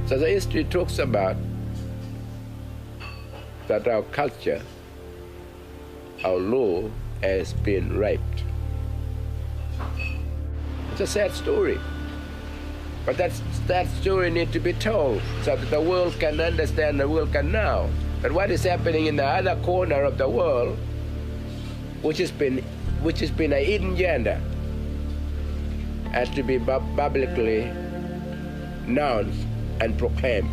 So the history talks about that our culture, our law has been raped. It's a sad story. But that story needs to be told so that the world can understand, the world can know that what is happening in the other corner of the world, which has been a hidden gender, has to be publicly known and proclaimed.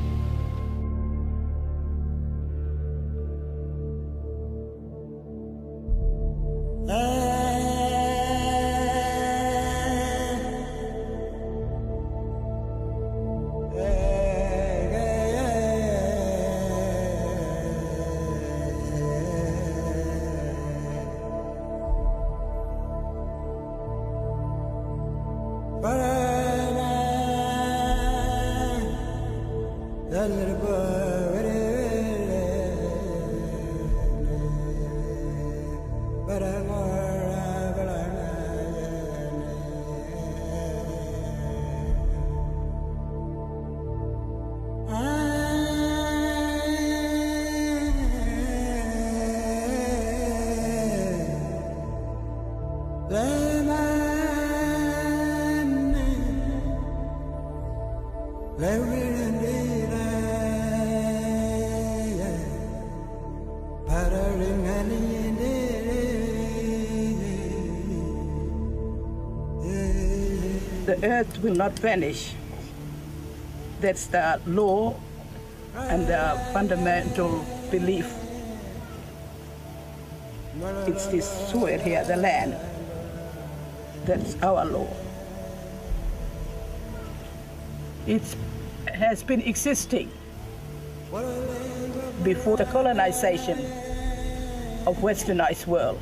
The earth will not vanish. That's the law and the fundamental belief. It's this soil here, the land. That's our law. It has been existing before the colonization of westernized world.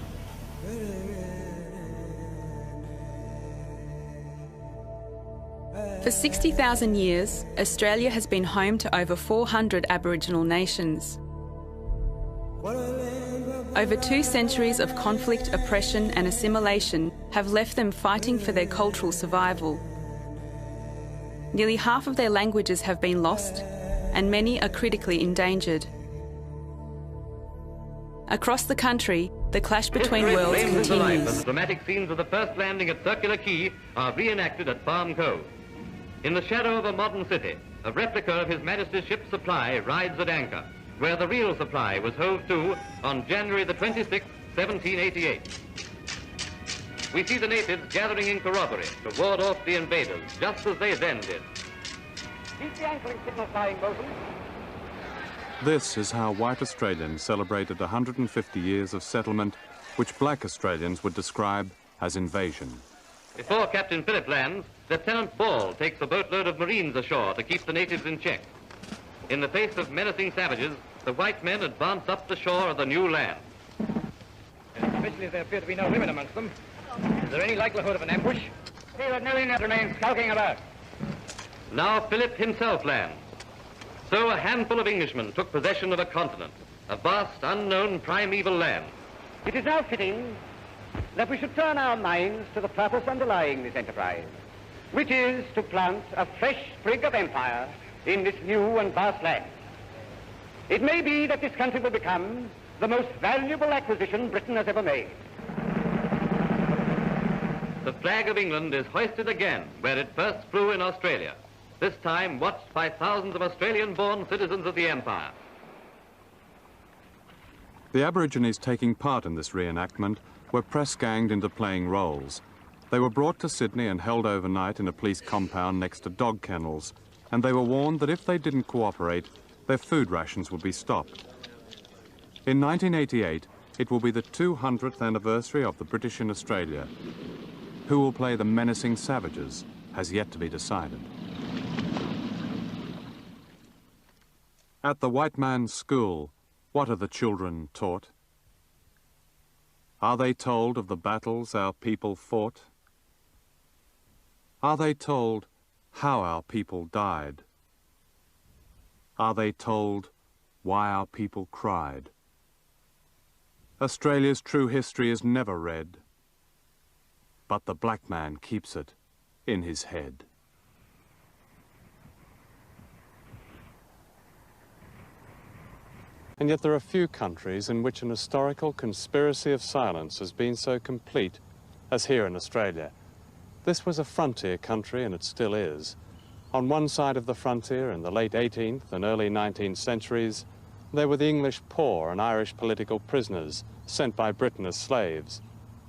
For 60,000 years, Australia has been home to over 400 Aboriginal nations. Over 2 centuries of conflict, oppression and assimilation have left them fighting for their cultural survival. Nearly half of their languages have been lost, and many are critically endangered. Across the country, the clash between worlds continues. And the dramatic scenes of the first landing at Circular Quay are reenacted at Palm Cove. In the shadow of a modern city, a replica of His Majesty's ship Supply rides at anchor, where the real Supply was hove to on January the 26th, 1788. We see the natives gathering in corroboree to ward off the invaders, just as they then did. Keep the anchoring signal flying, bosun. This is how white Australians celebrated 150 years of settlement, which black Australians would describe as invasion. Before Captain Phillip lands, Lieutenant Ball takes a boatload of Marines ashore to keep the natives in check. In the face of menacing savages, the white men advance up the shore of the new land. Especially as there appear to be no women amongst them. Is there any likelihood of an ambush? See that no Indians remain skulking about. Now Phillip himself lands. So a handful of Englishmen took possession of a continent, a vast, unknown, primeval land. It is now fitting that we should turn our minds to the purpose underlying this enterprise, which is to plant a fresh sprig of empire in this new and vast land. It may be that this country will become the most valuable acquisition Britain has ever made. The flag of England is hoisted again where it first flew in Australia, this time watched by thousands of Australian-born citizens of the Empire. The Aborigines taking part in this reenactment were press-ganged into playing roles. They were brought to Sydney and held overnight in a police compound next to dog kennels, and they were warned that if they didn't cooperate, their food rations would be stopped. In 1988, it will be the 200th anniversary of the British in Australia. Who will play the menacing savages has yet to be decided. At the white man's school, what are the children taught? Are they told of the battles our people fought? Are they told how our people died? Are they told why our people cried? Australia's true history is never read, but the black man keeps it in his head. And yet there are few countries in which an historical conspiracy of silence has been so complete as here in Australia. This was a frontier country, and it still is. On one side of the frontier in the late 18th and early 19th centuries, there were the English poor and Irish political prisoners sent by Britain as slaves.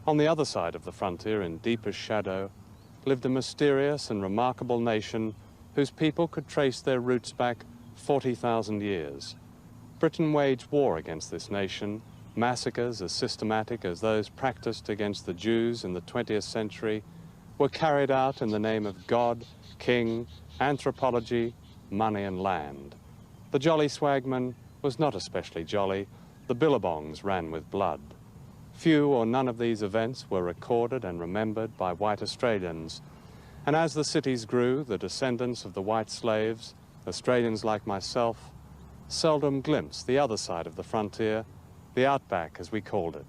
On the other side of the frontier, in deepest shadow, lived a mysterious and remarkable nation whose people could trace their roots back 40,000 years. Britain waged war against this nation. Massacres as systematic as those practiced against the Jews in the 20th century were carried out in the name of God, king, anthropology, money and land. The jolly swagman was not especially jolly. The billabongs ran with blood. Few or none of these events were recorded and remembered by white Australians. And as the cities grew, the descendants of the white slaves, Australians like myself, seldom glimpsed the other side of the frontier, the outback as we called it.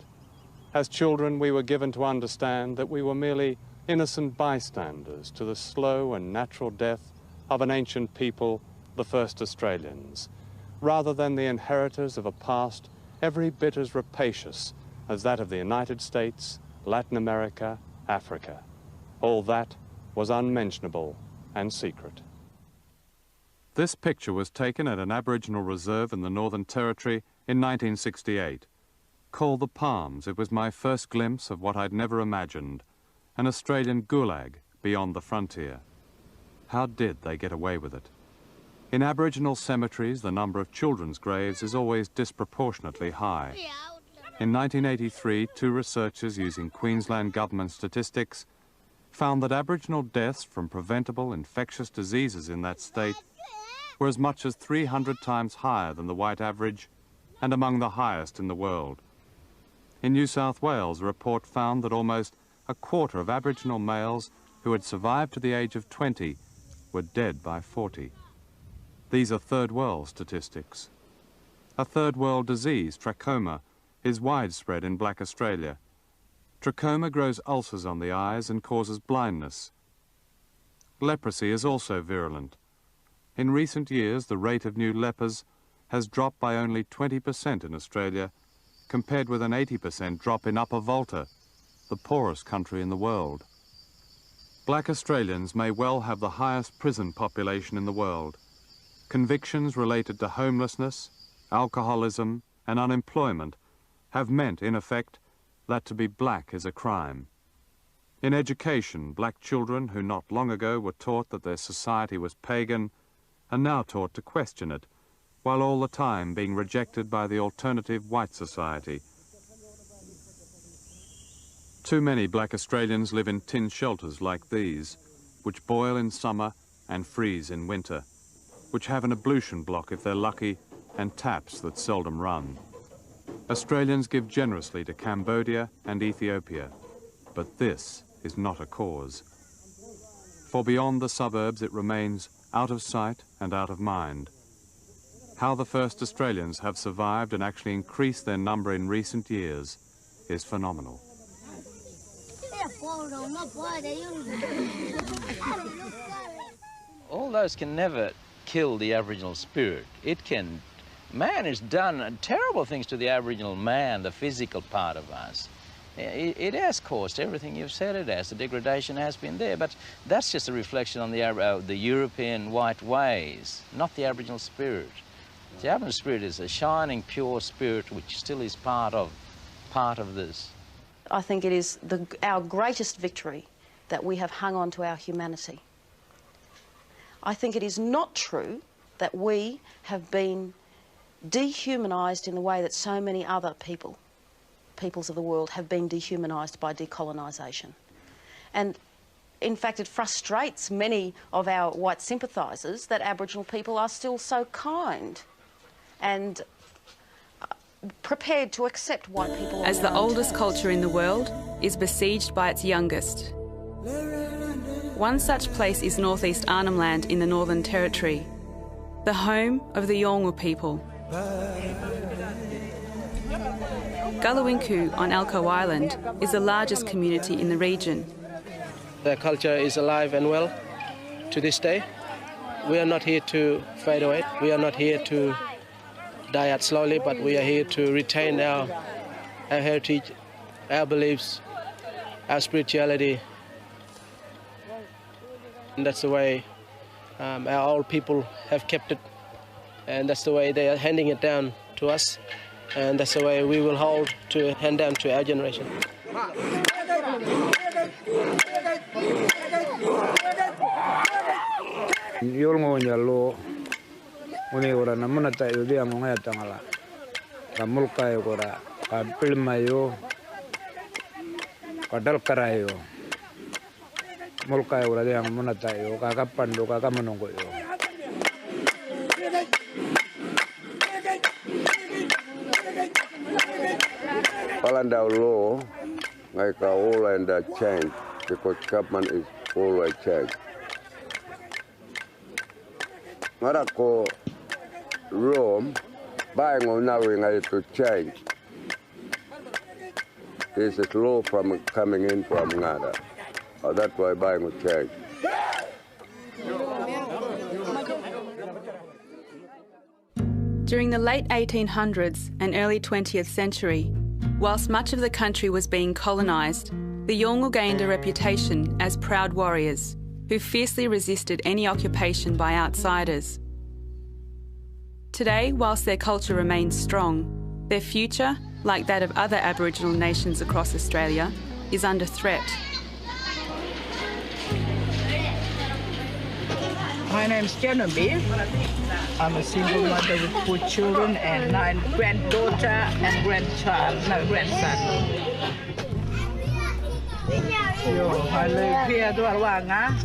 As children, we were given to understand that we were merely innocent bystanders to the slow and natural death of an ancient people, the first Australians, rather than the inheritors of a past every bit as rapacious as that of the United States, Latin America, Africa. All that was unmentionable and secret. This picture was taken at an Aboriginal reserve in the Northern Territory in 1968. Called the Palms, it was my first glimpse of what I'd never imagined, an Australian gulag beyond the frontier. How did they get away with it? In Aboriginal cemeteries, the number of children's graves is always disproportionately high. In 1983, two researchers using Queensland government statistics found that Aboriginal deaths from preventable infectious diseases in that state were as much as 300 times higher than the white average and among the highest in the world. In New South Wales, a report found that almost a quarter of Aboriginal males who had survived to the age of 20 were dead by 40. These are third world statistics. A third world disease, trachoma, is widespread in black Australia. Trachoma grows ulcers on the eyes and causes blindness. Leprosy is also virulent. In recent years, the rate of new lepers has dropped by only 20% in Australia, compared with an 80% drop in Upper Volta, the poorest country in the world. Black Australians may well have the highest prison population in the world. Convictions related to homelessness, alcoholism, and unemployment have meant, in effect, that to be black is a crime. In education, black children who not long ago were taught that their society was pagan are now taught to question it, while all the time being rejected by the alternative white society. Too many black Australians live in tin shelters like these, which boil in summer and freeze in winter, which have an ablution block if they're lucky, and taps that seldom run. Australians give generously to Cambodia and Ethiopia, but this is not a cause. For beyond the suburbs it remains out of sight and out of mind. How the first Australians have survived and actually increased their number in recent years is phenomenal. All those can never kill the Aboriginal spirit. Man has done terrible things to the Aboriginal man, the physical part of us. It has caused everything you've said it has. The degradation has been there, but that's just a reflection on the European white ways, not the Aboriginal spirit. The Aboriginal spirit is a shining, pure spirit which still is part of this. I think it is our greatest victory that we have hung on to our humanity. I think it is not true that we have been dehumanised in the way that so many other peoples of the world have been dehumanised by decolonisation. And in fact, it frustrates many of our white sympathisers that Aboriginal people are still so kind and prepared to accept white people. As the oldest culture in the world is besieged by its youngest. One such place is northeast Arnhem Land in the Northern Territory, the home of the Yolngu people. Gulawinku on Elcho Island is the largest community in the region. Their culture is alive and well to this day. We are not here to fade away. We are not here to die out slowly, but we are here to retain our heritage, our beliefs, our spirituality. And that's the way our old people have kept it, and that's the way they are handing it down to us, and that's the way we will hold to hand down to our generation. Uni ora namuna ta yo dia monga tangala kamulka yo ora pilmayo kadal karayo mulka yo ora dia namuna ta yo kakapandu kakamanongo yo Palanda law like all and change because government is always change. Marako Rome, buying on now to change. This is law from coming in from Ngada. That's why buying will change. During the late 1800s and early 20th century, whilst much of the country was being colonised, the Yolngu gained a reputation as proud warriors who fiercely resisted any occupation by outsiders. Today, whilst their culture remains strong, their future, like that of other Aboriginal nations across Australia, is under threat. My name's Genevieve. I'm a single mother with 4 children and 9 granddaughter and grandson. I live here, Dualwanga.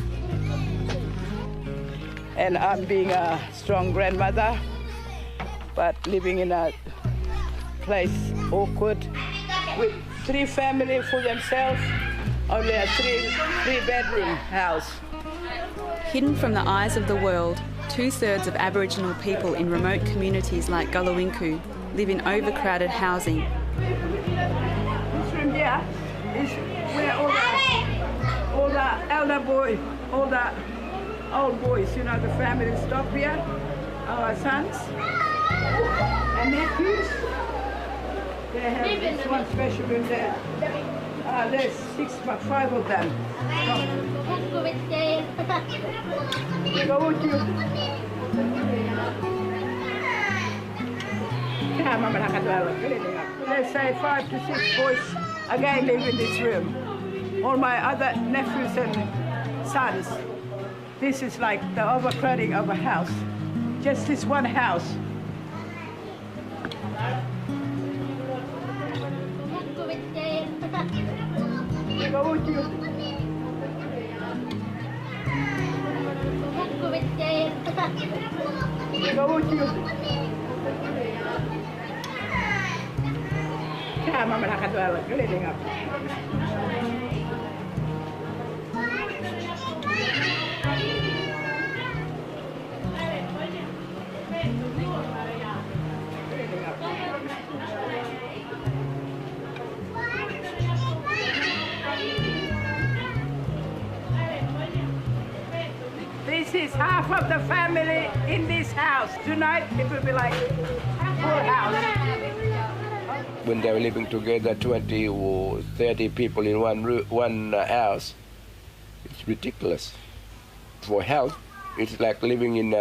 And I'm being a strong grandmother, but living in a place awkward with 3 families for themselves, only a 3-bedroom house. Hidden from the eyes of the world, 2/3 of Aboriginal people in remote communities like Gulawinku live in overcrowded housing. This room here is where all the elder boys, all the old boys, you know, the family stop here, our sons and nephews. They have this one special room there. There's 5 of them. Go with you. Let's say 5 to 6 boys again live in this room. All my other nephews and sons. This is like the overcrowding of a house. Just this one house. Go with you. Go with you. Mama nakadwala, cleaning up. This is half of the family in this house. Tonight it will be like a full house. When they were living together, 20 or 30 people in one house, it's ridiculous. For health, it's like living in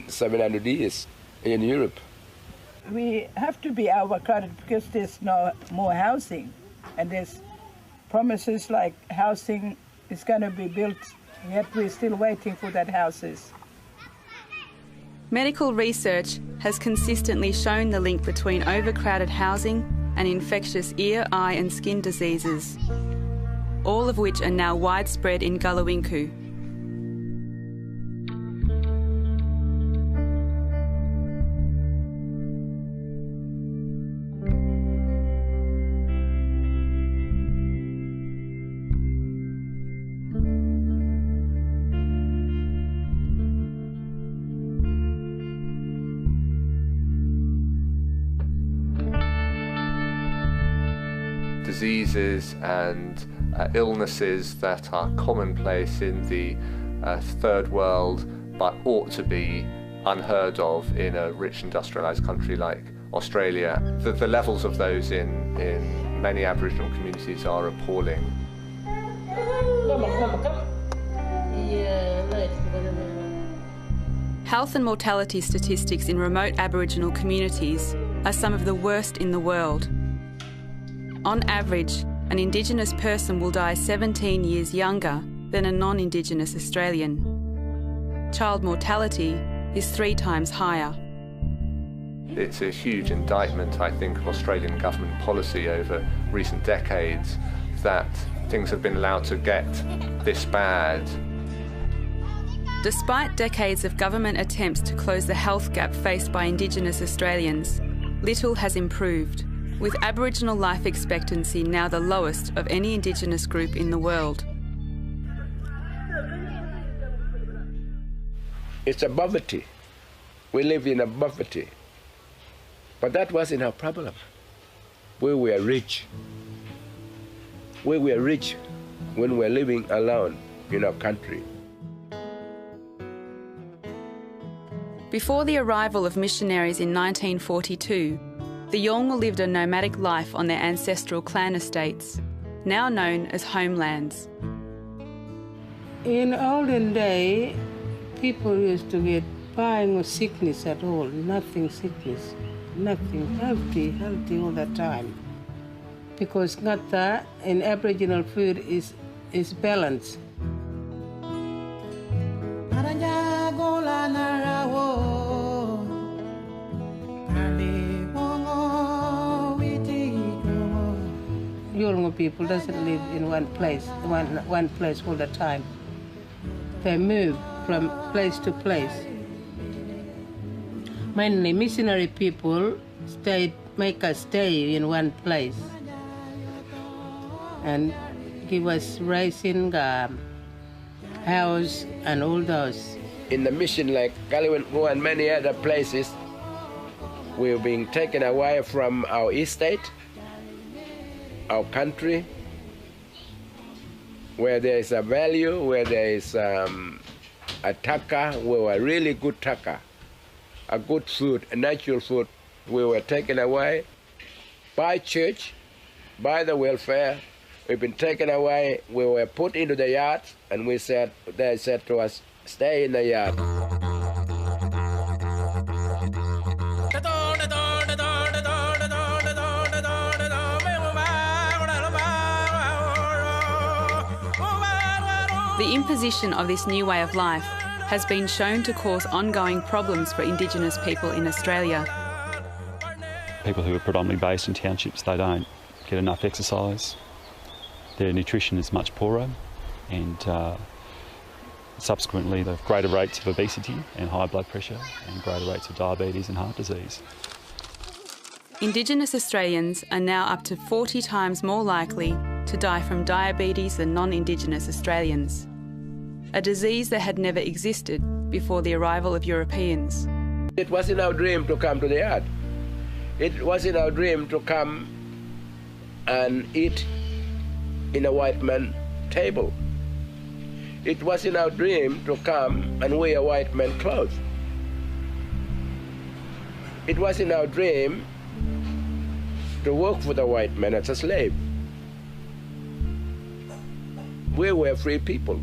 700 years in Europe. We have to be overcrowded because there's no more housing, and there's promises like housing is going to be built, yet we're still waiting for that houses. Medical research has consistently shown the link between overcrowded housing and infectious ear, eye and skin diseases, all of which are now widespread in Gulawinku. Diseases and illnesses that are commonplace in the third world but ought to be unheard of in a rich industrialised country like Australia. The levels of those in many Aboriginal communities are appalling. Health and mortality statistics in remote Aboriginal communities are some of the worst in the world. On average, an Indigenous person will die 17 years younger than a non-Indigenous Australian. Child mortality is 3 times higher. It's a huge indictment, I think, of Australian government policy over recent decades that things have been allowed to get this bad. Despite decades of government attempts to close the health gap faced by Indigenous Australians, little has improved, with Aboriginal life expectancy now the lowest of any Indigenous group in the world. It's a poverty. We live in a poverty. But that wasn't our problem. We were rich. We were rich when we were living alone in our country. Before the arrival of missionaries in 1942, the Yolngu lived a nomadic life on their ancestral clan estates, now known as homelands. In olden days, people used to get buying of sickness at all, nothing sickness, nothing, healthy all the time. Because ngata in Aboriginal food is balanced. Yolngu people doesn't live in one place all the time. They move from place to place. Mainly missionary people make us stay in one place and give us raising, house and all those. In the mission like Kaliwingu and many other places, we're being taken away from our estate, our country, where there is a value, where there is a taka, we were really good taka, a good food, a natural food. We were taken away by church, by the welfare. We've been taken away. We were put into the yard, and they said to us, stay in the yard. The imposition of this new way of life has been shown to cause ongoing problems for Indigenous people in Australia. People who are predominantly based in townships, they don't get enough exercise. Their nutrition is much poorer, and subsequently they have greater rates of obesity and high blood pressure and greater rates of diabetes and heart disease. Indigenous Australians are now up to 40 times more likely to die from diabetes than non-Indigenous Australians, a disease that had never existed before the arrival of Europeans. It wasn't our dream to come to the yard. It wasn't our dream to come and eat in a white man's table. It wasn't our dream to come and wear white man's clothes. It wasn't our dream to work for the white man as a slave. We were free people.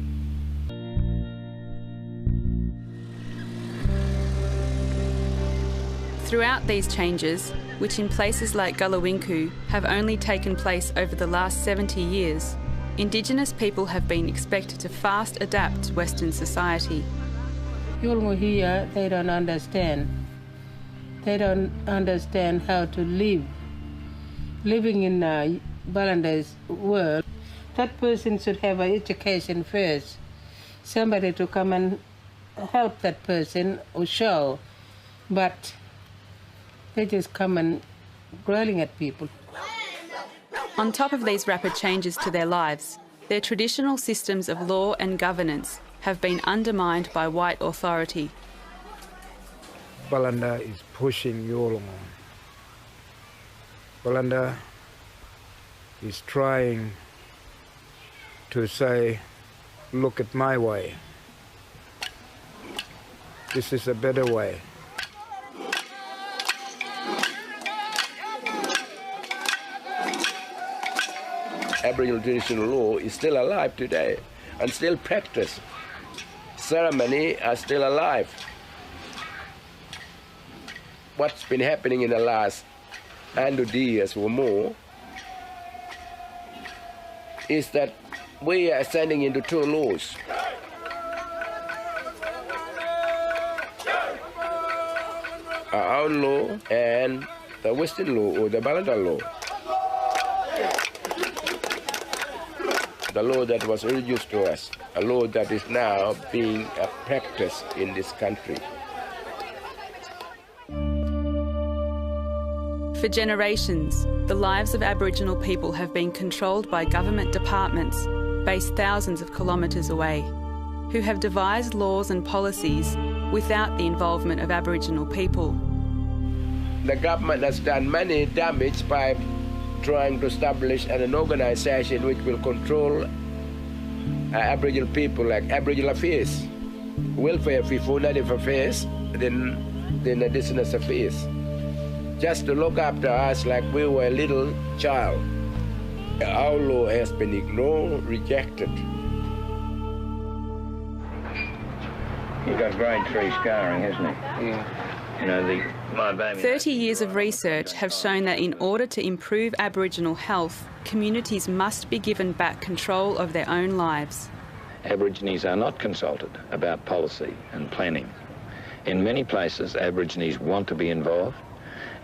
Throughout these changes, which in places like Gulawinku have only taken place over the last 70 years, Indigenous people have been expected to fast adapt to Western society. Yolngu here, they don't understand. They don't understand how to live. Living in a Balanda's world, that person should have an education first. Somebody to come and help that person or show. But they just come and growling at people. On top of these rapid changes to their lives, their traditional systems of law and governance have been undermined by white authority. Balanda is pushing Yolngu. Balanda is trying to say, look at my way. This is a better way. Aboriginal traditional law is still alive today and still practiced. Ceremony are still alive. What's been happening in the last 100 years or more is that we are ascending into two laws. Our own law and the Western law or the Ballanda law. The law that was introduced to us, a law that is now being practiced in this country. For generations, the lives of Aboriginal people have been controlled by government departments based thousands of kilometres away, who have devised laws and policies without the involvement of Aboriginal people. The government has done many damage by trying to establish an organisation which will control Aboriginal people, like Aboriginal Affairs, Welfare for Native Affairs, then the Indigenous Affairs, just to look after us like we were a little child. Our law has been ignored, rejected. He's got Braintree scarring, hasn't he? Yeah. You know, my baby... 30 years of research have shown that in order to improve Aboriginal health, communities must be given back control of their own lives. Aborigines are not consulted about policy and planning. In many places, Aborigines want to be involved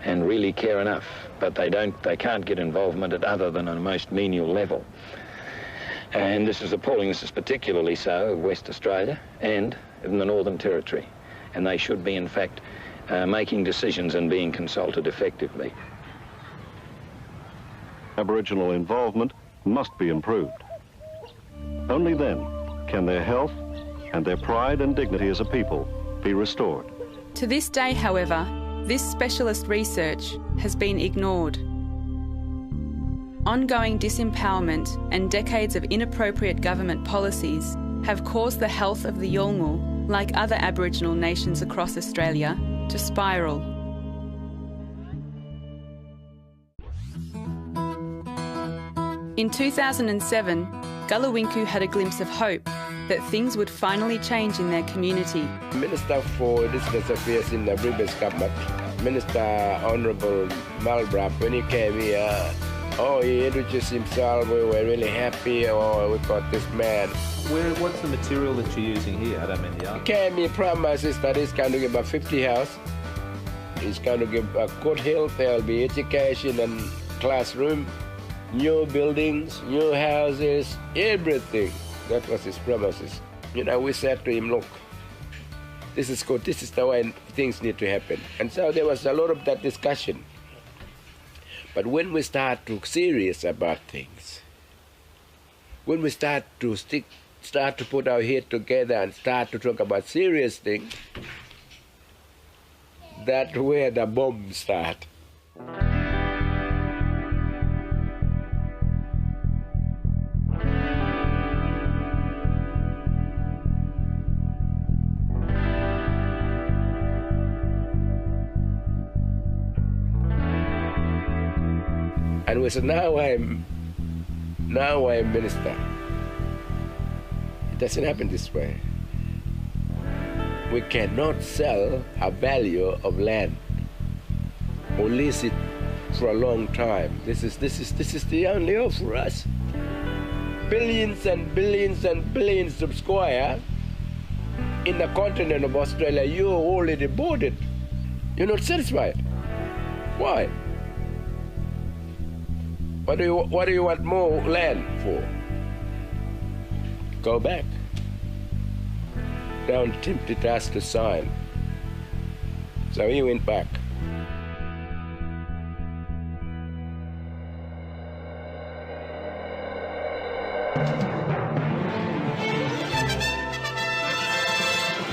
and really care enough, but they can't get involvement at other than a most menial level. And this is appalling. This is particularly so of West Australia and in the Northern Territory. And they should be, in fact, making decisions and being consulted effectively. Aboriginal involvement must be improved. Only then can their health and their pride and dignity as a people be restored. To this day, however, this specialist research has been ignored. Ongoing disempowerment and decades of inappropriate government policies have caused the health of the Yolngu, like other Aboriginal nations across Australia, to spiral. In 2007, Gulawinku had a glimpse of hope that things would finally change in their community. Minister for Indigenous Affairs in the previous government, Minister Honourable Malbrap, when he came here, he introduced himself, we were really happy, we got this man. What's the material that you're using here? I don't mean the art. He came, he promises that he's going to give about 50 houses. He's going to give a good health, there'll be education and classroom, new buildings, new houses, everything. That was his promises. You know, we said to him, look, this is good, this is the way things need to happen. And so there was a lot of that discussion. But when we start to serious about things, when we start to put our head together and start to talk about serious things, that's where the bombs start. And we said, now I'm minister. It doesn't happen this way. We cannot sell a value of land or lease it for a long time. This is the only hope for us. Billions and billions and billions of square in the continent of Australia, you already bought it. You're not satisfied. Why? What do you want more land for? Go back. Don't tempt us to sign. So he went back.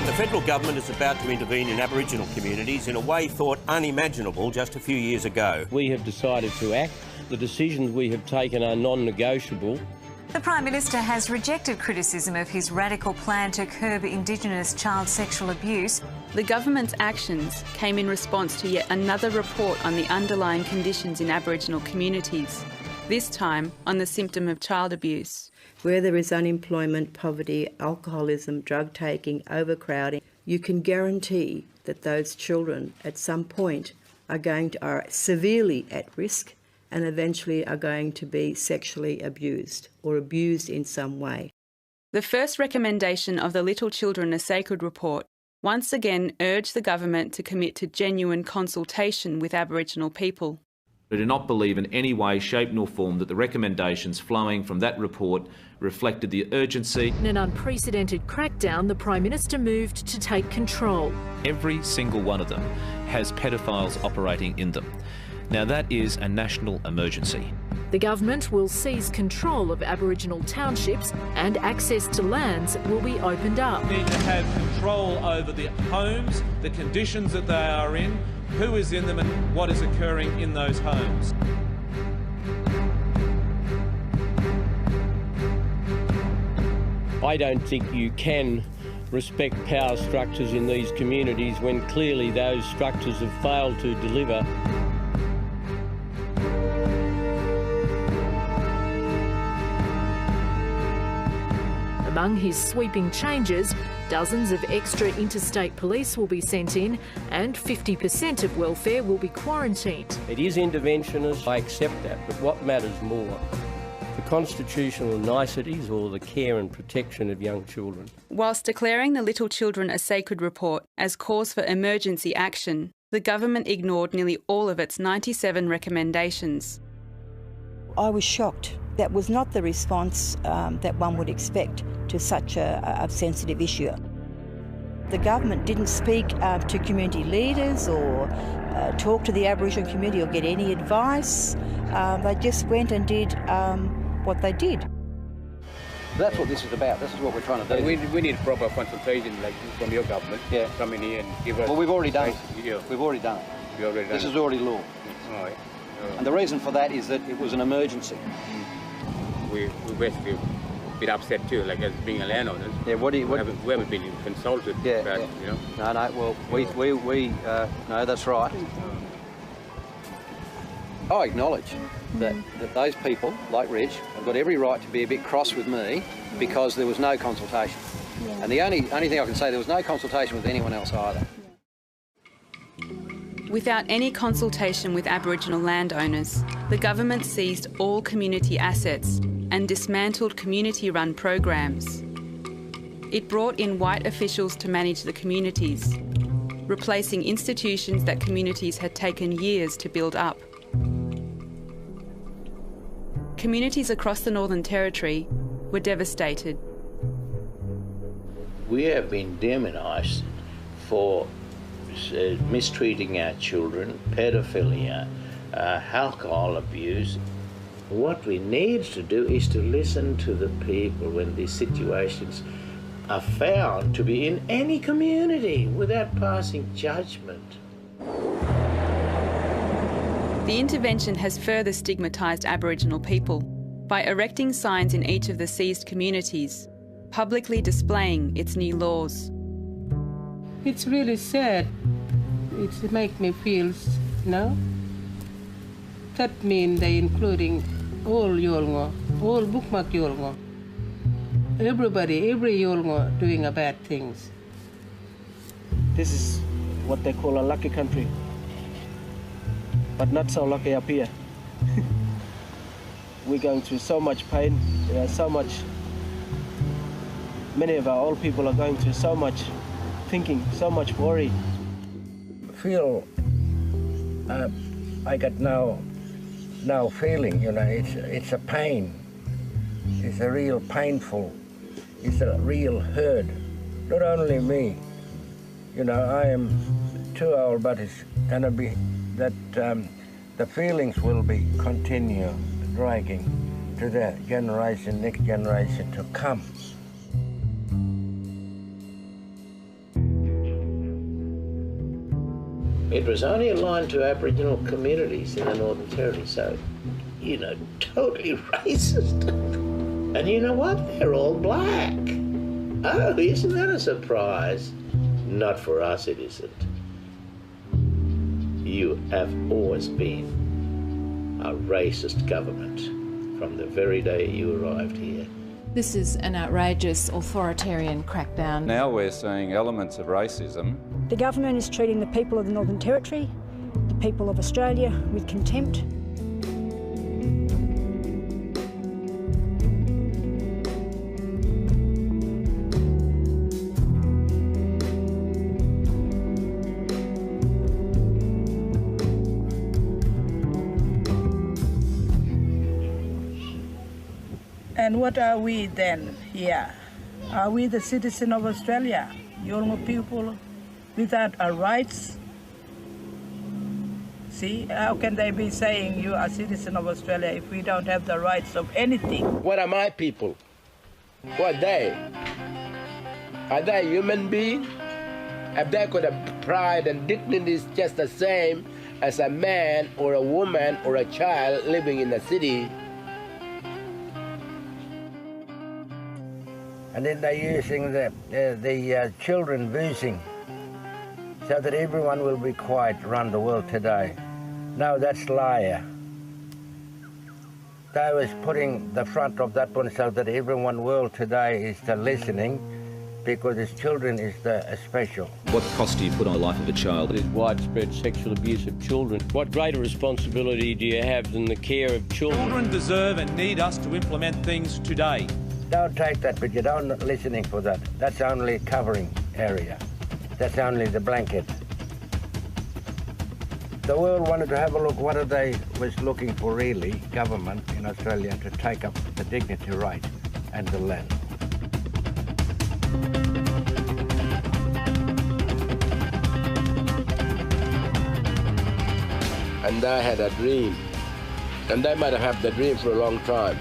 The federal government is about to intervene in Aboriginal communities in a way thought unimaginable just a few years ago. We have decided to act. The decisions we have taken are non-negotiable. The Prime Minister has rejected criticism of his radical plan to curb Indigenous child sexual abuse. The government's actions came in response to yet another report on the underlying conditions in Aboriginal communities. this time on the symptom of child abuse. Where there is unemployment, poverty, alcoholism, drug taking, overcrowding, you can guarantee that those children at some point are severely at risk and eventually are going to be sexually abused or abused in some way. The first recommendation of the Little Children Are Sacred report once again urged the government to commit to genuine consultation with Aboriginal people. I do not believe in any way, shape nor form that the recommendations flowing from that report reflected the urgency. In an unprecedented crackdown, the Prime Minister moved to take control. Every single one of them has pedophiles operating in them. Now that is a national emergency. The government will seize control of Aboriginal townships and access to lands will be opened up. We need to have control over the homes, the conditions that they are in, who is in them and what is occurring in those homes. I don't think you can respect power structures in these communities when clearly those structures have failed to deliver. Among his sweeping changes, dozens of extra interstate police will be sent in and 50% of welfare will be quarantined. It is interventionist, I accept that, but what matters more? The constitutional niceties or the care and protection of young children? Whilst declaring the Little Children Are Sacred report as cause for emergency action, the government ignored nearly all of its 97 recommendations. I was shocked. That was not the response that one would expect to such a sensitive issue. The government didn't speak to community leaders or talk to the Aboriginal community or get any advice. They just went and did what they did. That's what this is about. This is what we're trying to do. We need proper consultation, like from your government. Yeah. Come in here and give us. Well, we've already done it. Yeah. We've already done it. We already done this it. is already law. All right. And the reason for that is that it was an emergency. We basically a bit upset too, like as being a landowner. Yeah. We haven't been consulted. Yeah. About, Yeah. You know. No. Well, no, that's right. I acknowledge that those people, like Reg, have got every right to be a bit cross with me because there was no consultation. Yeah. And the only thing I can say, there was no consultation with anyone else either. Without any consultation with Aboriginal landowners, the government seized all community assets and dismantled community-run programs. It brought in white officials to manage the communities, replacing institutions that communities had taken years to build up. Communities across the Northern Territory were devastated. We have been demonised for mistreating our children, pedophilia, alcohol abuse. What we need to do is to listen to the people when these situations are found to be in any community without passing judgment. The intervention has further stigmatised Aboriginal people by erecting signs in each of the seized communities, publicly displaying its new laws. It's really sad. It makes me feel, that means they including all Yolngu, all Bookmark Yolngu. Everybody, every Yolngu doing a bad things. This is what they call a lucky country, but not so lucky up here. We're going through so much pain, many of our old people are going through so much thinking, so much worry. Feel, I got now feeling, it's a pain. It's a real painful, it's a real hurt. Not only me, I am too old, but it's gonna be that the feelings will be continue dragging to the next generation to come. It was only aligned to Aboriginal communities in the Northern Territory, so, totally racist. And you know what? They're all black. Oh, isn't that a surprise? Not for us, it isn't. You have always been a racist government. from the very day you arrived here. This is an outrageous authoritarian crackdown. Now we're seeing elements of racism. The government is treating the people of the Northern Territory, the people of Australia, with contempt. And what are we then here? Are we the citizen of Australia? Yolngu people without our rights? See, how can they be saying you are a citizen of Australia if we don't have the rights of anything? What are my people? Who are they? Are they human beings? Have they got a pride and dignity just the same as a man or a woman or a child living in a city? And then they're using the children boozing so that everyone will be quiet around the world today. No, that's liar. They was putting the front of that one so that everyone world today is the listening, because his children is the special. What cost do you put on the life of a child? There's widespread sexual abuse of children. What greater responsibility do you have than the care of children? Children deserve and need us to implement things today. Don't take that, but you don't listening for that. That's only covering area. That's only the blanket. The world wanted to have a look what are they was looking for really, government in Australia, to take up the dignity right and the land. And I had a dream, and I might have had the dream for a long time,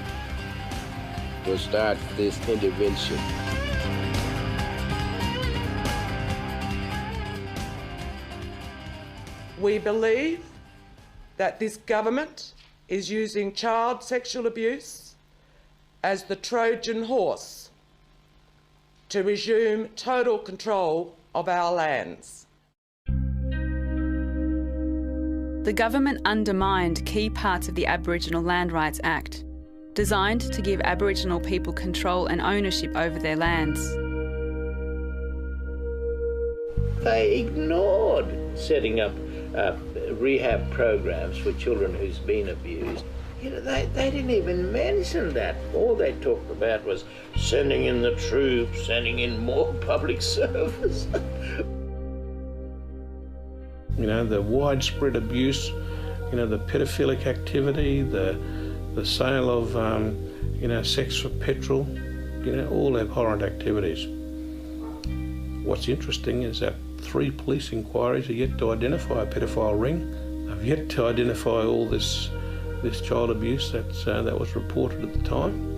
to start this intervention. We believe that this government is using child sexual abuse as the Trojan horse to resume total control of our lands. The government undermined key parts of the Aboriginal Land Rights Act, designed to give Aboriginal people control and ownership over their lands. They ignored setting up rehab programs for children who's been abused. You know, they didn't even mention that. All they talked about was sending in the troops, sending in more public service. You know, the widespread abuse, you know, the pedophilic activity, the sale of, you know, sex for petrol, you know, all abhorrent activities. What's interesting is that 3 police inquiries are yet to identify a pedophile ring. They've yet to identify all this child abuse that was reported at the time.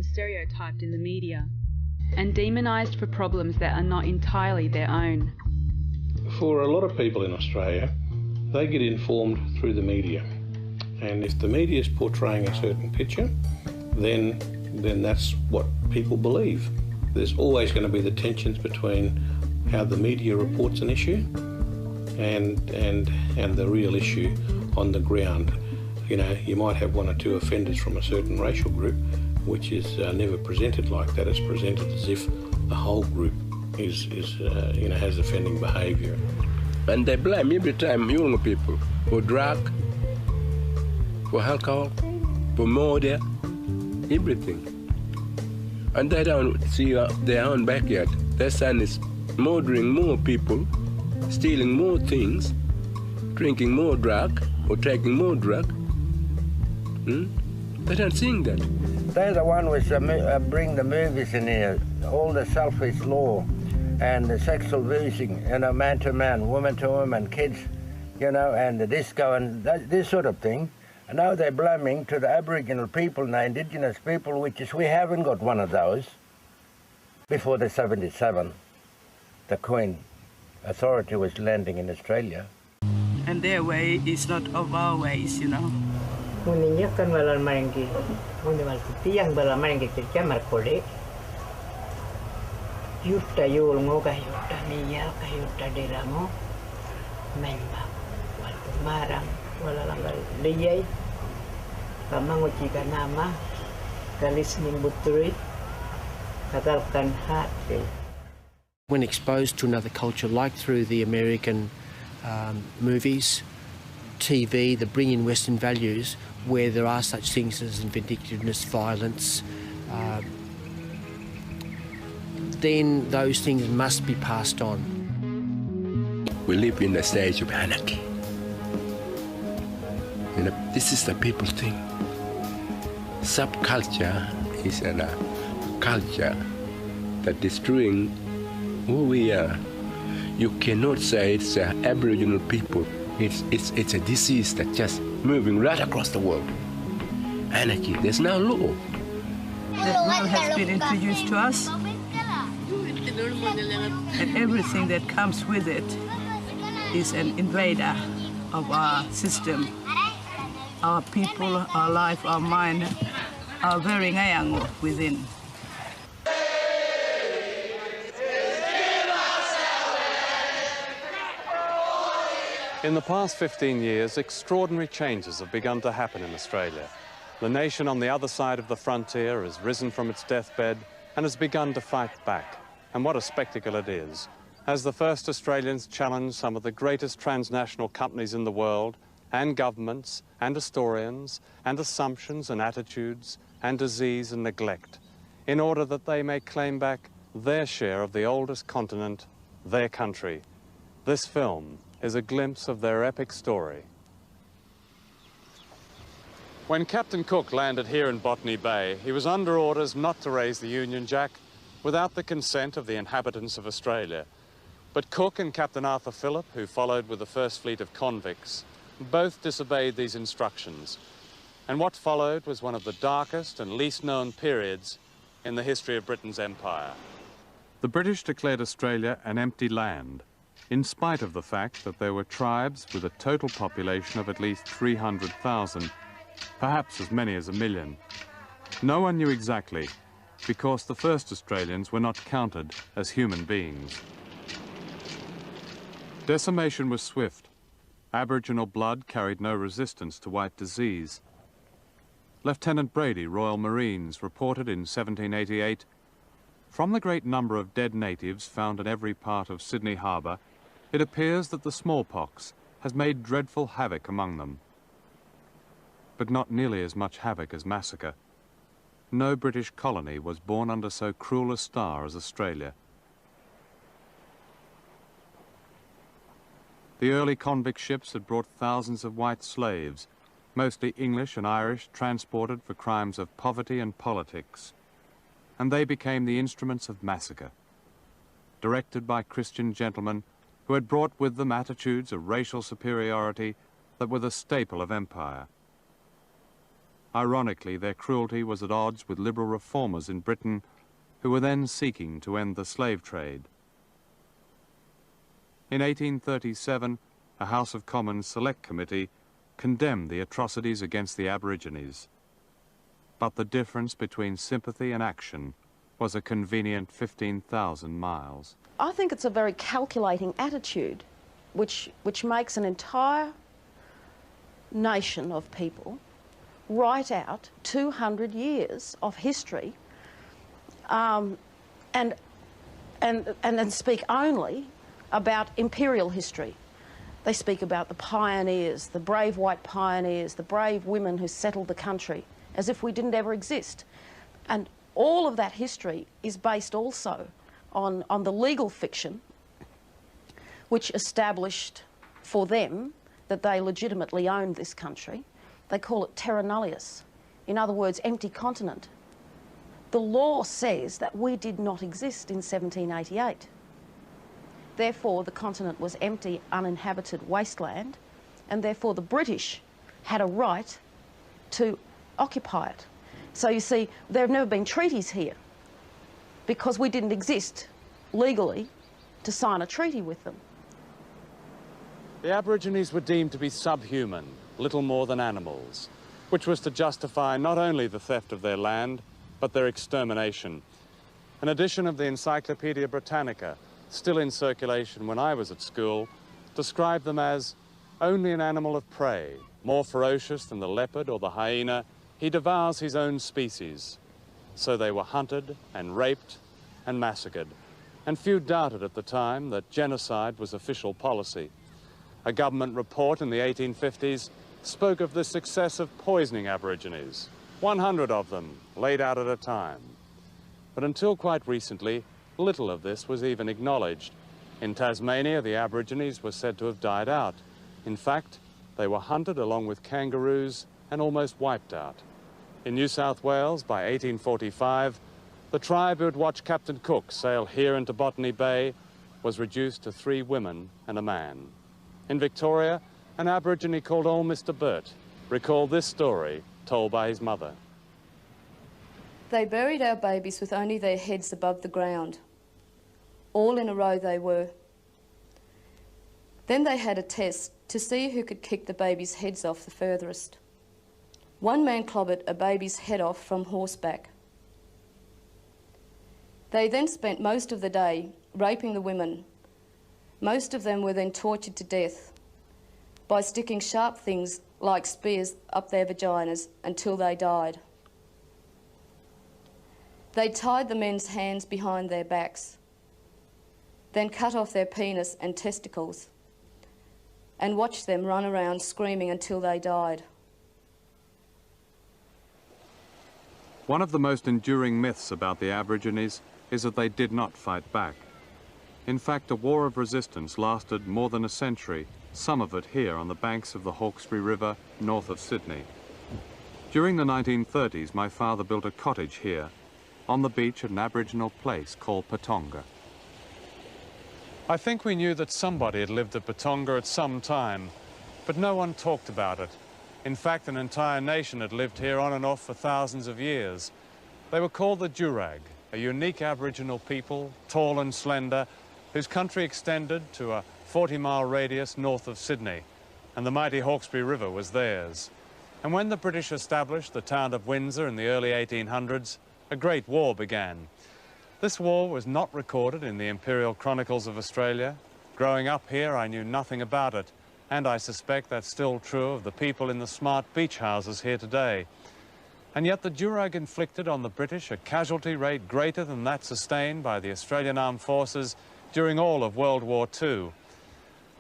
been stereotyped in the media and demonised for problems that are not entirely their own. For a lot of people in Australia, they get informed through the media. And if the media is portraying a certain picture, then that's what people believe. There's always going to be the tensions between how the media reports an issue and the real issue on the ground. You know, you might have one or two offenders from a certain racial group, which is never presented like that. It's presented as if the whole group is has offending behaviour. And they blame every time young people for drug, for alcohol, for murder, everything. And they don't see their own backyard. Their son is murdering more people, stealing more things, drinking more drug, or taking more drug. They don't see that. They're the one which bring the movies in here, all the selfish law and the sexual abusing, man to man, woman to woman, kids, and the disco and this sort of thing. And now they're blaming to the Aboriginal people and the Indigenous people, which is, we haven't got one of those before the 77. The Queen Authority was landing in Australia. And their way is not of our ways, Muninya kan walan maringgi, muni mal tiang bala maringgi kerja markole. Yutta yul ngoga yutta niya ka yutta deramo, memba wal marang wala langgal liyay, kamango chika nama, kalis nimbuturi, katalkan hati. When exposed to another culture, like through the American movies, TV, that bring in Western values, where there are such things as vindictiveness, violence, then those things must be passed on. We live in a stage of anarchy. This is the people thing. Subculture is a culture that destroying who we are. You cannot say it's Aboriginal people. It's a disease that's just moving right across the world. Anarchy, there's no law. The world has been introduced to us, and everything that comes with it is an invader of our system, our people, our life, our mind, our very ngayango within. In the past 15 years, extraordinary changes have begun to happen in Australia. The nation on the other side of the frontier has risen from its deathbed and has begun to fight back. And what a spectacle it is. As the first Australians challenge some of the greatest transnational companies in the world, and governments, and historians, and assumptions and attitudes, and disease and neglect, in order that they may claim back their share of the oldest continent, their country. This film is a glimpse of their epic story. When Captain Cook landed here in Botany Bay, he was under orders not to raise the Union Jack without the consent of the inhabitants of Australia. But Cook and Captain Arthur Phillip, who followed with the first fleet of convicts, both disobeyed these instructions. And what followed was one of the darkest and least known periods in the history of Britain's empire. The British declared Australia an empty land, in spite of the fact that there were tribes with a total population of at least 300,000, perhaps as many as 1 million. No one knew exactly, because the first Australians were not counted as human beings. Decimation was swift. Aboriginal blood carried no resistance to white disease. Lieutenant Brady, Royal Marines, reported in 1788, "From the great number of dead natives found in every part of Sydney Harbour, it appears that the smallpox has made dreadful havoc among them." But not nearly as much havoc as massacre. No British colony was born under so cruel a star as Australia. The early convict ships had brought thousands of white slaves, mostly English and Irish, transported for crimes of poverty and politics. And they became the instruments of massacre, directed by Christian gentlemen who had brought with them attitudes of racial superiority that were the staple of empire. Ironically, their cruelty was at odds with liberal reformers in Britain who were then seeking to end the slave trade. In 1837, a House of Commons Select Committee condemned the atrocities against the Aborigines. But the difference between sympathy and action was a convenient 15,000 miles. I think it's a very calculating attitude which makes an entire nation of people write out 200 years of history and speak only about imperial history. They speak about the pioneers, the brave white pioneers, the brave women who settled the country, as if we didn't ever exist. And all of that history is based also on the legal fiction which established for them that they legitimately owned this country. They call it terra nullius. In other words, empty continent. The law says that we did not exist in 1788. Therefore, the continent was empty, uninhabited wasteland, and therefore the British had a right to occupy it. So you see, there have never been treaties here because we didn't exist legally to sign a treaty with them. The Aborigines were deemed to be subhuman, little more than animals, which was to justify not only the theft of their land, but their extermination. An edition of the Encyclopedia Britannica, still in circulation when I was at school, described them as only an animal of prey, more ferocious than the leopard or the hyena. He devours his own species. So they were hunted and raped and massacred. And few doubted at the time that genocide was official policy. A government report in the 1850s spoke of the success of poisoning Aborigines, 100 of them laid out at a time. But until quite recently, little of this was even acknowledged. In Tasmania, the Aborigines were said to have died out. In fact, they were hunted along with kangaroos and almost wiped out. In New South Wales, by 1845, the tribe who had watched Captain Cook sail here into Botany Bay was reduced to 3 women and a man. In Victoria, an Aborigine called Old Mr. Burt recalled this story told by his mother. They buried our babies with only their heads above the ground. All in a row they were. Then they had a test to see who could kick the babies' heads off the furthest. One man clobbered a baby's head off from horseback. They then spent most of the day raping the women. Most of them were then tortured to death by sticking sharp things like spears up their vaginas until they died. They tied the men's hands behind their backs, then cut off their penis and testicles, and watched them run around screaming until they died. One of the most enduring myths about the Aborigines is that they did not fight back. In fact, a war of resistance lasted more than a century, some of it here on the banks of the Hawkesbury River, north of Sydney. During the 1930s, my father built a cottage here, on the beach at an Aboriginal place called Patonga. I think we knew that somebody had lived at Patonga at some time, but no one talked about it. In fact, an entire nation had lived here on and off for thousands of years. They were called the Jurag, a unique Aboriginal people, tall and slender, whose country extended to a 40-mile radius north of Sydney, and the mighty Hawkesbury River was theirs. And when the British established the town of Windsor in the early 1800s, a great war began. This war was not recorded in the Imperial Chronicles of Australia. Growing up here, I knew nothing about it, and I suspect that's still true of the people in the smart beach houses here today. And yet the Jurag inflicted on the British a casualty rate greater than that sustained by the Australian Armed Forces during all of World War II.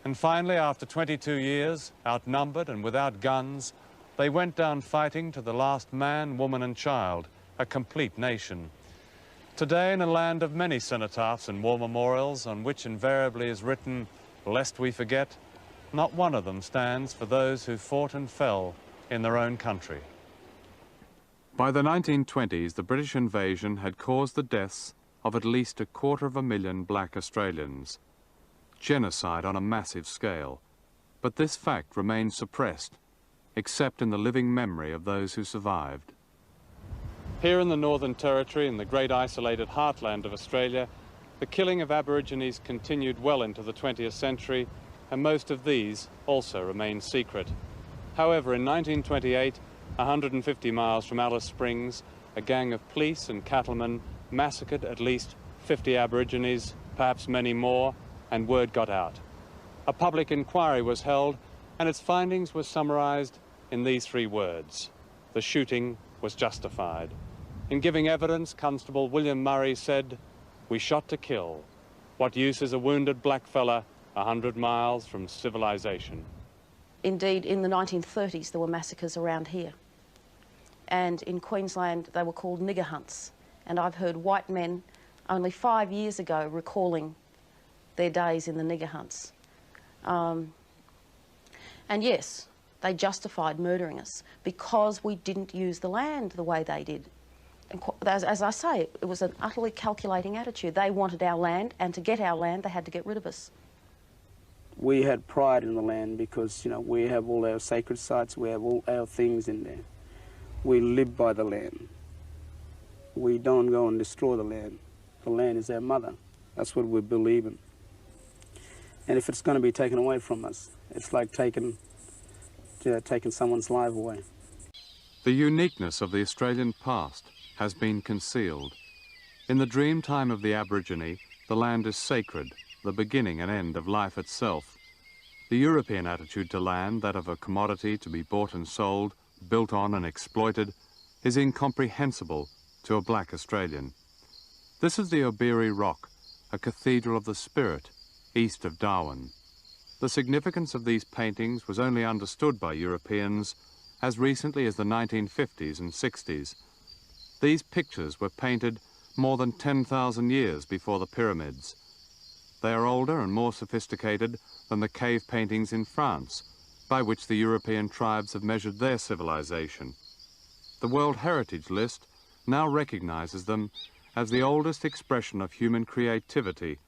And finally, after 22 years, outnumbered and without guns, they went down fighting to the last man, woman and child, a complete nation. Today, in a land of many cenotaphs and war memorials on which invariably is written, "Lest we forget," not one of them stands for those who fought and fell in their own country. By the 1920s, the British invasion had caused the deaths of at least 250,000 black Australians. Genocide on a massive scale. But this fact remained suppressed, except in the living memory of those who survived. Here in the Northern Territory, in the great isolated heartland of Australia, the killing of Aborigines continued well into the 20th century, and most of these also remained secret. However, in 1928, 150 miles from Alice Springs, a gang of police and cattlemen massacred at least 50 Aborigines, perhaps many more, and word got out. A public inquiry was held, and its findings were summarized in these 3 words: the shooting was justified. In giving evidence, Constable William Murray said, "We shot to kill. What use is a wounded blackfella 100 miles from civilization?" Indeed, in the 1930s, there were massacres around here. And in Queensland, they were called nigger hunts. And I've heard white men only 5 years ago recalling their days in the nigger hunts. And yes, they justified murdering us because we didn't use the land the way they did. And as I say, it was an utterly calculating attitude. They wanted our land, and to get our land, they had to get rid of us. We had pride in the land because, you know, we have all our sacred sites, we have all our things in there. We live by the land. We don't go and destroy the land. The land is our mother. That's what we believe in. And if it's going to be taken away from us, it's like taking someone's life away. The uniqueness of the Australian past has been concealed. In the dream time of the Aborigine, the land is sacred, the beginning and end of life itself. The European attitude to land, that of a commodity to be bought and sold, built on and exploited, is incomprehensible to a black Australian. This is the Obiri Rock, a cathedral of the spirit, east of Darwin. The significance of these paintings was only understood by Europeans as recently as the 1950s and 60s. These pictures were painted more than 10,000 years before the pyramids. They are older and more sophisticated than the cave paintings in France, by which the European tribes have measured their civilization. The World Heritage List now recognizes them as the oldest expression of human creativity.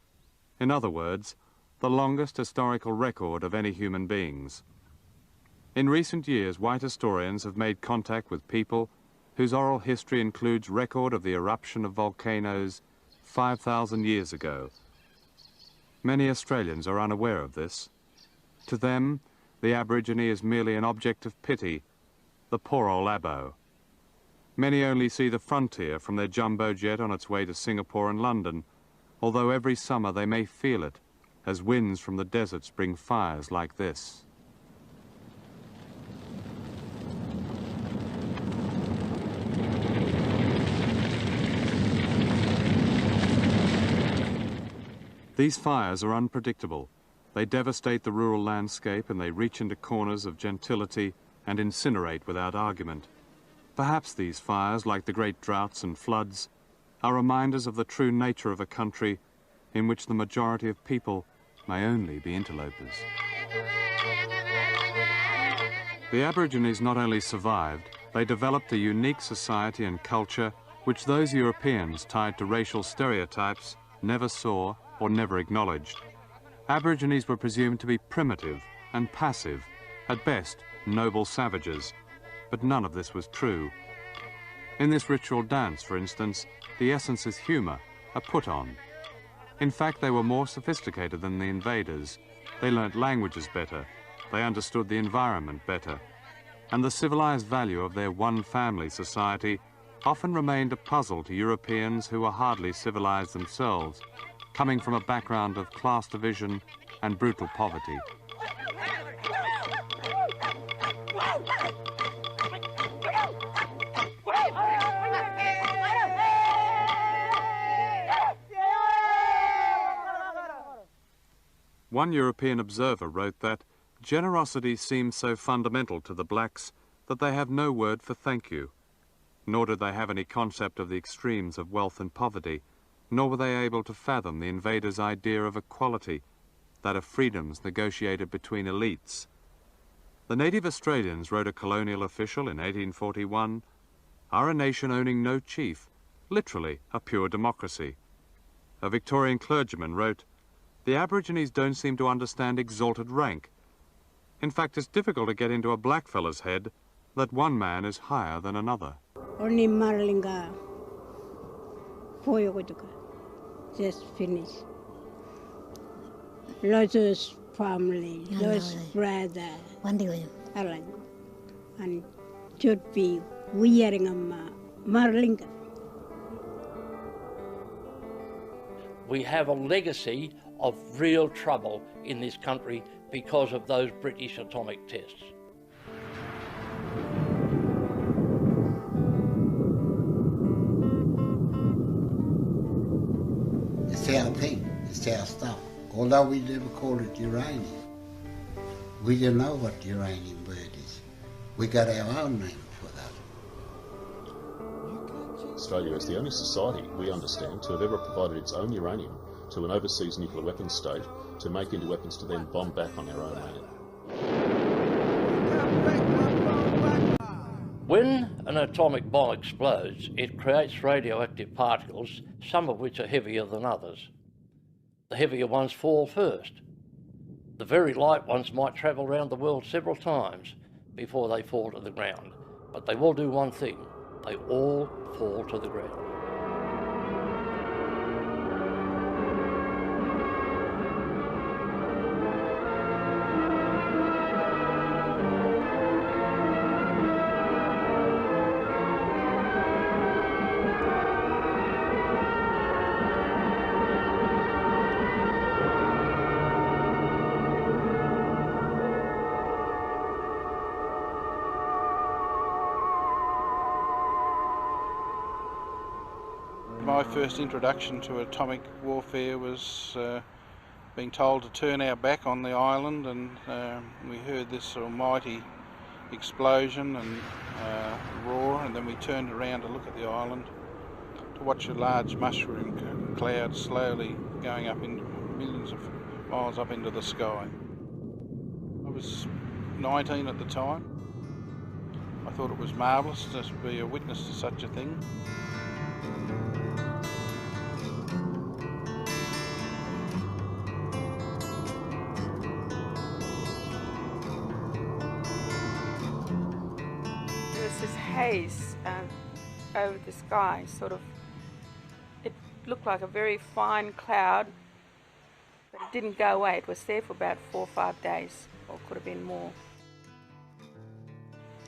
In other words, the longest historical record of any human beings. In recent years, white historians have made contact with people whose oral history includes record of the eruption of volcanoes 5,000 years ago. Many Australians are unaware of this. To them, the Aborigine is merely an object of pity, the poor old Abo. Many only see the frontier from their jumbo jet on its way to Singapore and London, although every summer they may feel it, as winds from the deserts bring fires like this. These fires are unpredictable. They devastate the rural landscape and they reach into corners of gentility and incinerate without argument. Perhaps these fires, like the great droughts and floods, are reminders of the true nature of a country in which the majority of people may only be interlopers. The Aborigines not only survived, they developed a unique society and culture which those Europeans tied to racial stereotypes never saw or never acknowledged. Aborigines were presumed to be primitive and passive, at best noble savages, but none of this was true. In this ritual dance, for instance, the essence is humour, a put-on. In fact, they were more sophisticated than the invaders. They learnt languages better, they understood the environment better, and the civilized value of their one-family society often remained a puzzle to Europeans who were hardly civilized themselves, coming from a background of class division and brutal poverty. One European observer wrote that generosity seems so fundamental to the blacks that they have no word for thank you, nor did they have any concept of the extremes of wealth and poverty, nor were they able to fathom the invaders' idea of equality, that of freedoms negotiated between elites. The native Australians, wrote a colonial official in 1841, are a nation owning no chief, literally a pure democracy. A Victorian clergyman wrote, "The Aborigines don't seem to understand exalted rank. In fact, it's difficult to get into a blackfella's head that one man is higher than another. Only Marlinga, just finished. Lots of family, lots of brother, and should be wearing a Marlinga. We have a legacy of real trouble in this country because of those British atomic tests. It's our thing, it's our stuff. Although we never call it uranium. We don't know what uranium word is. We got our own name for that. Australia is the only society we understand to have ever provided its own uranium to an overseas nuclear weapons state to make into weapons to then bomb back on our own land. When an atomic bomb explodes, it creates radioactive particles, some of which are heavier than others. The heavier ones fall first. The very light ones might travel around the world several times before they fall to the ground. But they will do one thing, they all fall to the ground. My first introduction to atomic warfare was being told to turn our back on the island, and we heard this almighty explosion and roar, and then we turned around to look at the island to watch a large mushroom cloud slowly going up into millions of miles up into the sky. I was 19 at the time. I thought it was marvellous to be a witness to such a thing. Haze over the sky, sort of. It looked like a very fine cloud, but it didn't go away. It was there for about 4 or 5 days, or could have been more.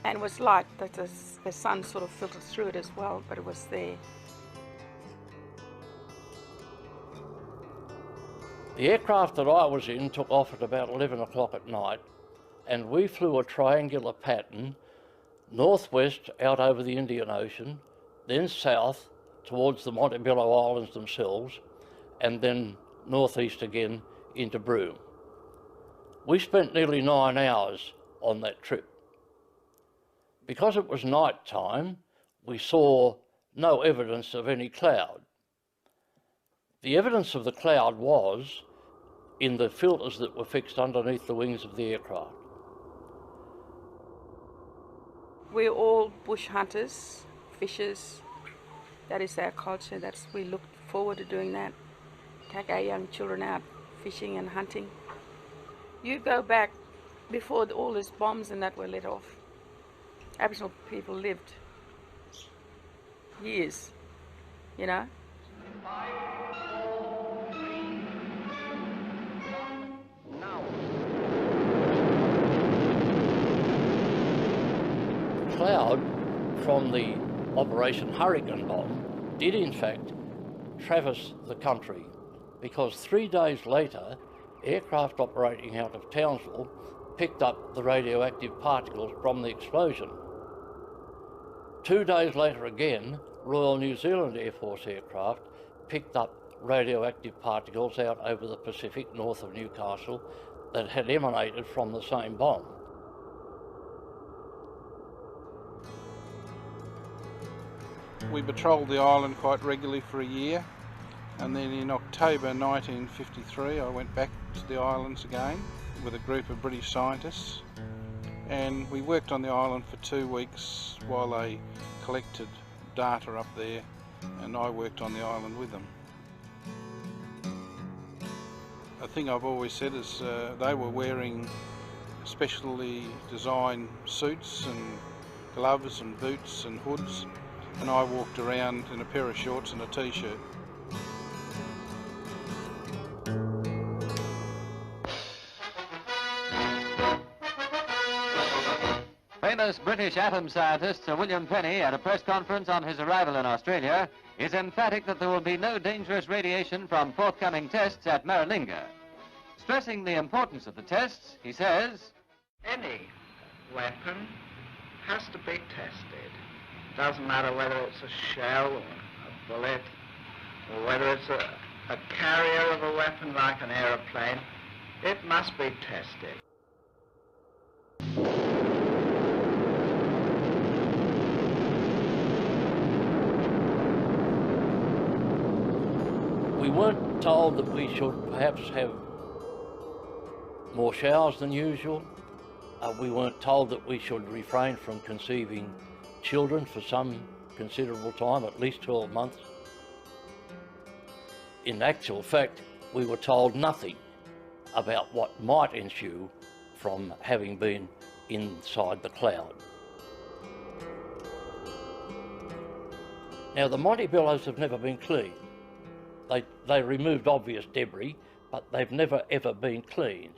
And it was light that the sun sort of filtered through it as well, but it was there. The aircraft that I was in took off at about 11 o'clock at night, and we flew a triangular pattern northwest out over the Indian Ocean, then south towards the Montebello Islands themselves, and then northeast again into Broome. We spent nearly 9 hours on that trip. Because it was night time, we saw no evidence of any cloud. The evidence of the cloud was in the filters that were fixed underneath the wings of the aircraft. We're all bush hunters, fishers. That is our culture. We look forward to doing that. Take our young children out fishing and hunting. You go back before all these bombs and that were let off. Aboriginal people lived years, you know. Cloud from the Operation Hurricane bomb did in fact traverse the country, because 3 days later aircraft operating out of Townsville picked up the radioactive particles from the explosion. 2 days later again, Royal New Zealand Air Force aircraft picked up radioactive particles out over the Pacific north of Newcastle that had emanated from the same bomb. We patrolled the island quite regularly for a year, and then in October 1953 I went back to the islands again with a group of British scientists, and we worked on the island for 2 weeks while they collected data up there, and I worked on the island with them. A thing I've always said is they were wearing specially designed suits and gloves and boots and hoods, and I walked around in a pair of shorts and a t-shirt. Famous British atom scientist Sir William Penny, at a press conference on his arrival in Australia, is emphatic that there will be no dangerous radiation from forthcoming tests at Maralinga. Stressing the importance of the tests, he says, "Any weapon has to be tested. Doesn't matter whether it's a shell or a bullet, or whether it's a carrier of a weapon like an aeroplane. It must be tested." We weren't told that we should perhaps have more showers than usual. We weren't told that we should refrain from conceiving children for some considerable time, at least 12 months. In actual fact, we were told nothing about what might ensue from having been inside the cloud. Now, the Monty Billows have never been cleaned. They removed obvious debris, but they've never ever been cleaned.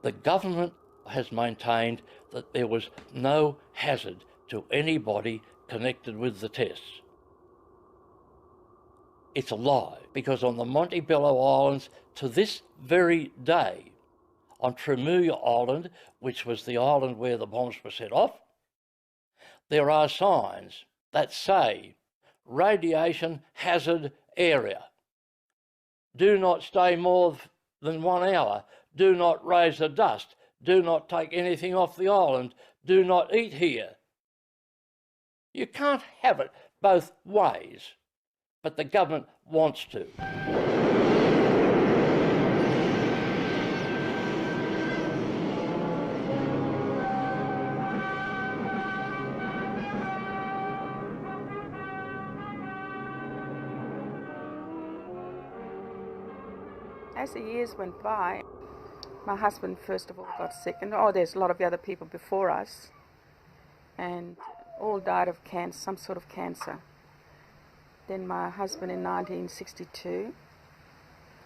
The government has maintained that there was no hazard to anybody connected with the tests. It's a lie, because on the Montebello Islands, to this very day, on Tremuya Island, which was the island where the bombs were set off, there are signs that say, "Radiation hazard area. Do not stay more than 1 hour. Do not raise the dust. Do not take anything off the island. Do not eat here." You can't have it both ways, but the government wants to. As the years went by, my husband first of all got sick, and there's a lot of the other people before us, and all died of cancer, some sort of cancer. Then my husband in 1962,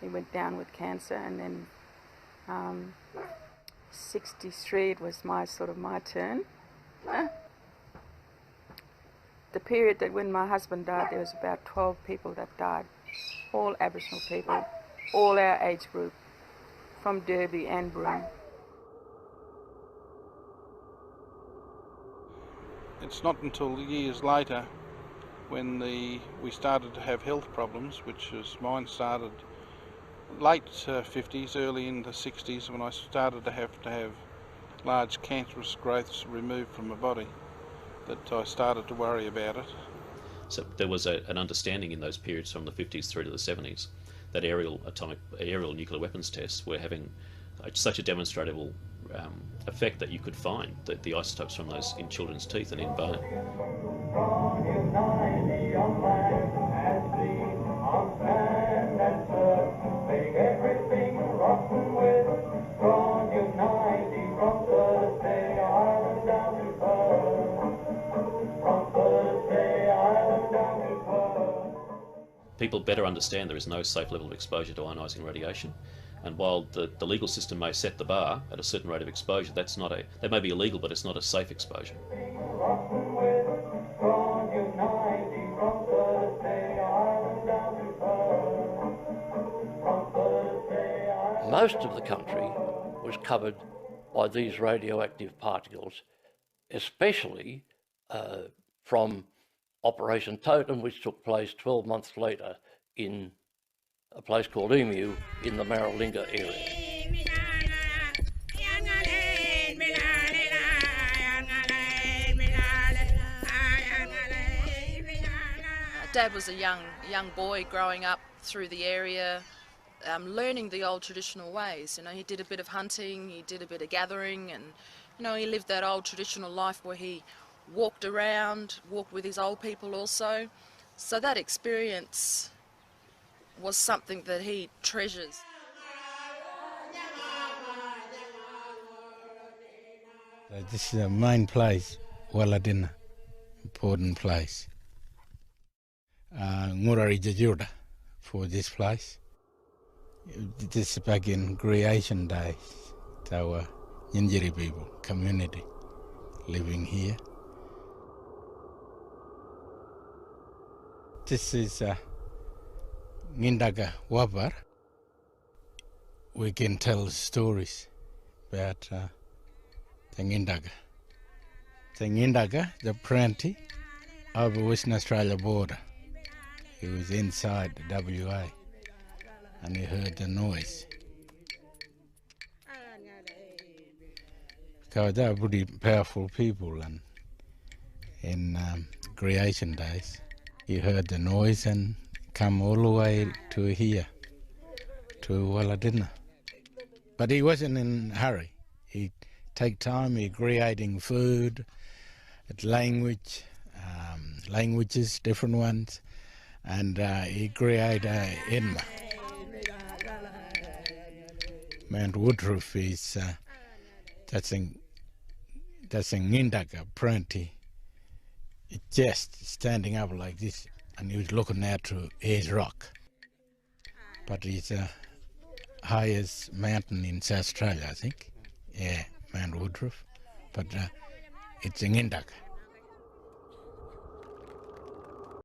he went down with cancer, and then 63 it was my turn. The period that when my husband died, there was about 12 people that died, all Aboriginal people, all our age group, from Derby and Broome. It's not until years later when we started to have health problems, which was mine started late 50s, early in the 60s, when I started to have large cancerous growths removed from my body, that I started to worry about it. So there was an understanding in those periods from the 50s through to the 70s that aerial nuclear weapons tests were having such a demonstrable effect that you could find the isotopes from those in children's teeth and in bone. People better understand there is no safe level of exposure to ionising radiation, and while the legal system may set the bar at a certain rate of exposure, that may be illegal, but it's not a safe exposure. Most of the country was covered by these radioactive particles, especially from Operation Totem, which took place 12 months later in a place called Emu in the Maralinga area. Dad was a young boy growing up through the area, learning the old traditional ways. He did a bit of hunting, he did a bit of gathering, and he lived that old traditional life where he walked around, walked with his old people also. So that experience was something that he treasures. This is the main place, Waladina, important place. Ngurari Jajuda for this place. This is back in creation days. Our Yinjiri people, community, living here. This is Ngindaga Wabar. We can tell stories about the Ngindaga. The Ngindaga, the Prenti, over Western Australia border. He was inside the WA and he heard the noise. Because they were pretty powerful people, and in creation days he heard the noise and come all the way to here, to Waladina. But he wasn't in a hurry. He take time, he creating food, languages, different ones, and he create Enma. Mount Woodruff is that's in Ngindaga, Prenti. It's just standing up like this, and he was looking out to Ayers Rock. But it's the highest mountain in South Australia, I think. Yeah, Mount Woodruff. But it's in Ngindaga.